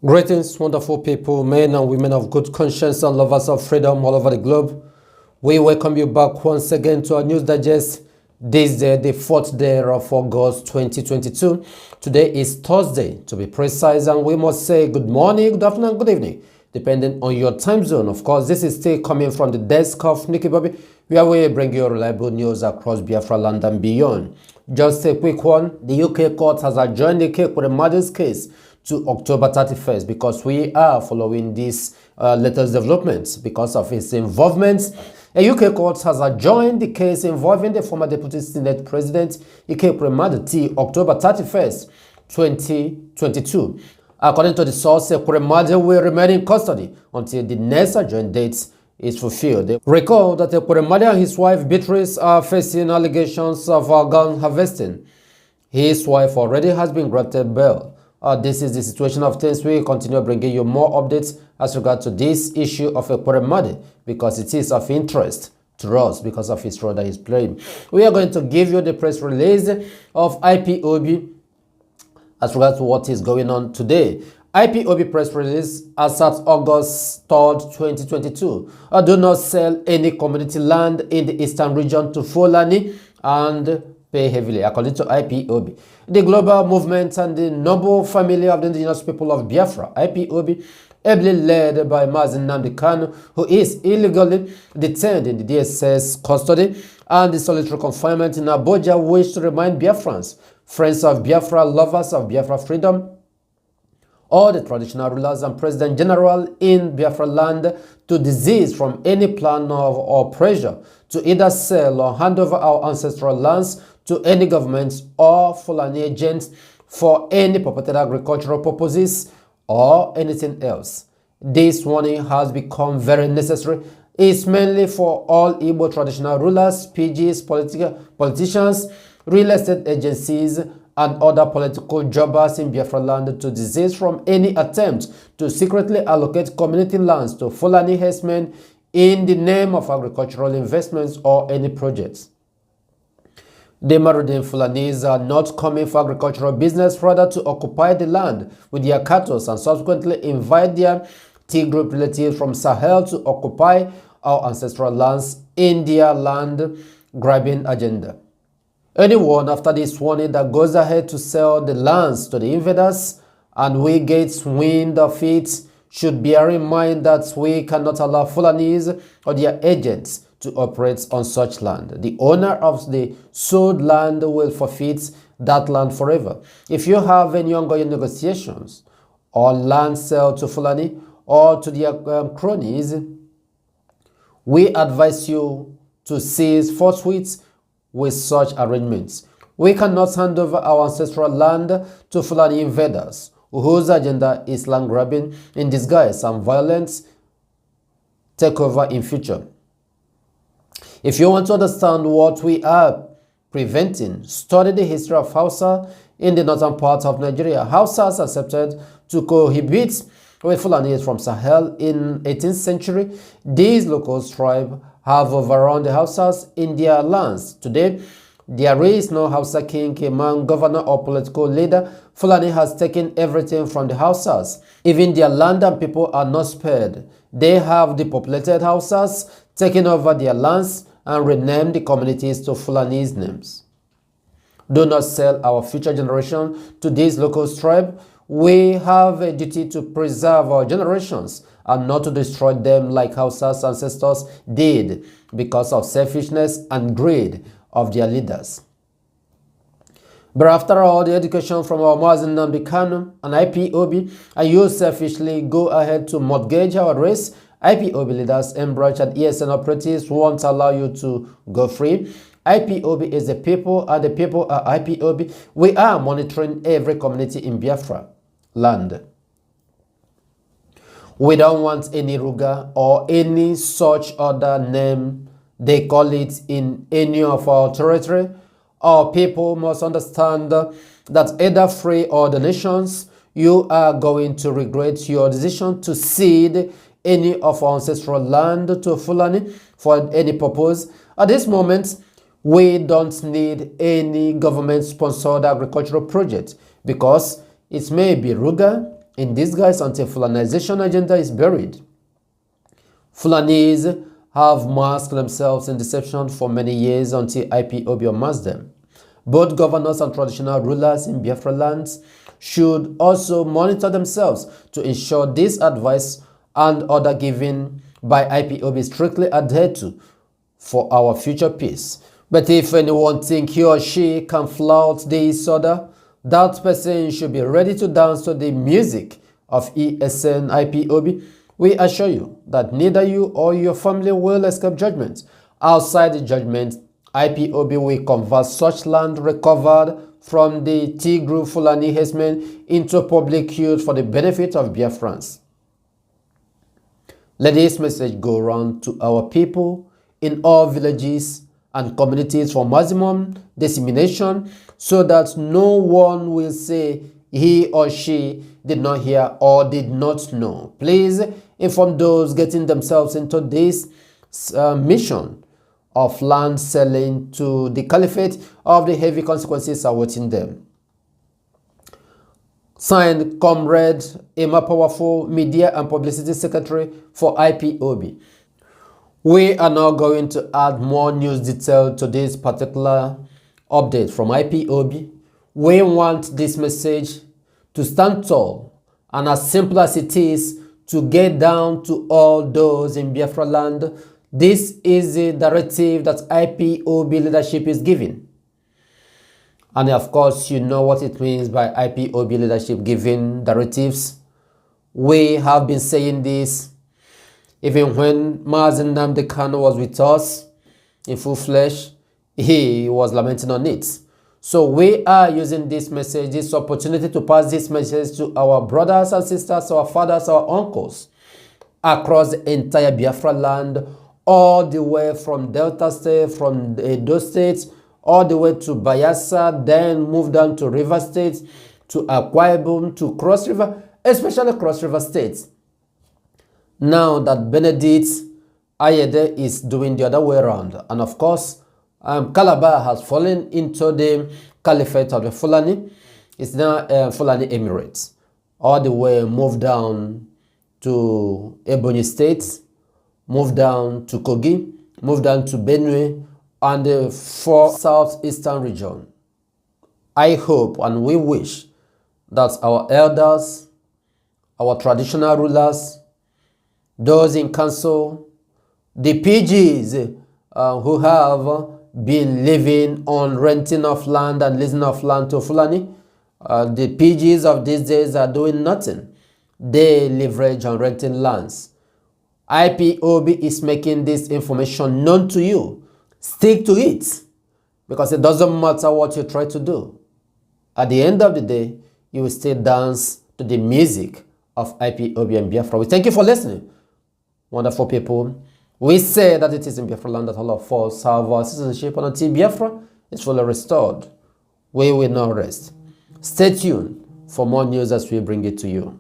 Greetings, wonderful people, men and women of good conscience and lovers of freedom all over the globe. We welcome you back once again to our News Digest. This day, the 4th day of August 2022. Today is Thursday, to be precise, and we must say good morning, good afternoon, good evening, depending on your time zone. Of course, this is still coming from the desk of IPOB, where we bring you reliable news across Biafraland and beyond. Just a quick one, the UK court has adjourned the case with the murder's case to October 31st because we are following this latest developments because of its involvement. A UK court has adjourned the case involving the former Deputy Senate President Ike Kuremadu October 31st, 2022. According to the source, Kuremadu will remain in custody until the next adjourned date is fulfilled. Recall that Kuremadu and his wife Beatrice are facing allegations of organ harvesting. His wife already has been granted bail. This is the situation of things. We continue bringing you more updates as regards to this issue of Kuremadu because it is of interest to us because of his role that he's playing. We are going to give you the press release of IPOB as regards to what is going on today. IPOB press release as at August 3rd, 2022. Do not sell any community land in the eastern region to Fulani and pay heavily, according to IPOB. The global movement and the noble family of the indigenous people of Biafra, IPOB, ably led by Mazi Nnamdi Kanu, who is illegally detained in the DSS custody and the solitary confinement in Abuja, wish to remind Biafrans, friends of Biafra, lovers of Biafra freedom, all the traditional rulers and President General in Biafraland to desist from any plan of or pressure to either sell or hand over our ancestral lands to any government or Fulani agents for any purported agricultural purposes or anything else. This warning has become very necessary. It's mainly for all Igbo traditional rulers, PGs, politicians, real estate agencies, and other political jobbers in Biafraland to desist from any attempt to secretly allocate community lands to Fulani herdsmen in the name of agricultural investments or any projects. The Marudin Fulanis are not coming for agricultural business, rather to occupy the land with their cattle and subsequently invite their T group relatives from Sahel to occupy our ancestral lands in their land grabbing agenda. Anyone after this warning that goes ahead to sell the lands to the invaders and we get wind of it should bear in mind that we cannot allow Fulanis or their agents to operate on such land. The owner of the sold land will forfeit that land forever. If you have any ongoing negotiations or land sale to Fulani or to their cronies, we advise you to cease forthwith with such arrangements. We cannot hand over our ancestral land to Fulani invaders whose agenda is land grabbing in disguise and violent takeover in future. If you want to understand what we are preventing, study the history of Hausa in the northern part of Nigeria. Hausas accepted to cohabit with Fulanis from Sahel in 18th century. These local tribes have overrun the Hausas in their lands. Today, there is no Hausa king, imam, governor, or political leader. Fulani has taken everything from the Hausas. Even their land and people are not spared. They have depopulated Hausas, taken over their lands, and renamed the communities to Fulani's names. Do not sell our future generation to these local tribes. We have a duty to preserve our generations and not to destroy them like Hausa's ancestors did because of selfishness and greed of their leaders. But after all the education from our Mazi Nnamdi Kanu and IPOB, and you selfishly go ahead to mortgage our race, IPOB leaders, Embranch and ESN operatives won't allow you to go free. IPOB is the people and the people are IPOB. We are monitoring every community in Biafra land. We don't want any Ruga or any such other name they call it in any of our territory. Our people must understand that either free or donations, you are going to regret your decision to cede any of our ancestral land to Fulani for any purpose. At this moment, we don't need any government-sponsored agricultural project because it may be Ruga, in disguise until Fulanization agenda is buried. Fulanis have masked themselves in deception for many years until IPOB unmasked them. Both governors and traditional rulers in Biafraland should also monitor themselves to ensure this advice and order given by IPOB is strictly adhered to for our future peace. But if anyone thinks he or she can flout this order, that person should be ready to dance to the music of ESN IPOB. We assure you that neither you or your family will escape judgment. Outside the judgment, IPOB will convert such land recovered from the Tigru Fulani herdsmen into public use for the benefit of Biafrans. Let this message go around to our people in all villages and communities for maximum dissemination, so that no one will say he or she did not hear or did not know. Please inform those getting themselves into this mission of land selling to the caliphate of the heavy consequences awaiting them. Signed, Comrade Emma Powerful, Media and Publicity Secretary for IPOB. We are now going to add more news detail to this particular update from IPOB. We want this message to stand tall and as simple as it is to get down to all those in Biafraland. This is the directive that IPOB leadership is giving. And of course, you know what it means by IPOB leadership giving directives. We have been saying this even when Mazen Nnamdi Kanu was with us in full flesh. He was lamenting on it. So we are using this message, this opportunity to pass this message to our brothers and sisters, our fathers, our uncles across the entire Biafra land, all the way from Delta State, from Edo State, all the way to Bayelsa, then move down to River State, to Akwa Ibom, to Cross River, especially Cross River State. Now that Benedict Ayede is doing the other way around, and of course, Calabar has fallen into the caliphate of the Fulani. It's now Fulani Emirates. All the way moved down to Ebonyi State, moved down to Kogi, moved down to Benue, and the for southeastern region. I hope and we wish that our elders, our traditional rulers, those in council, the PGs who have been living on renting of land and leasing of land to Fulani, the PGs of these days are doing nothing. They leverage on renting lands. IPOB is making this information known to you. Stick to it, because it doesn't matter what you try to do. At the end of the day, you will still dance to the music of IPOB and Biafra. We thank you for listening, wonderful people. We say that it is in Biafraland that all of us have our citizenship, and until Biafra is fully restored, we will not rest. Stay tuned for more news as we bring it to you.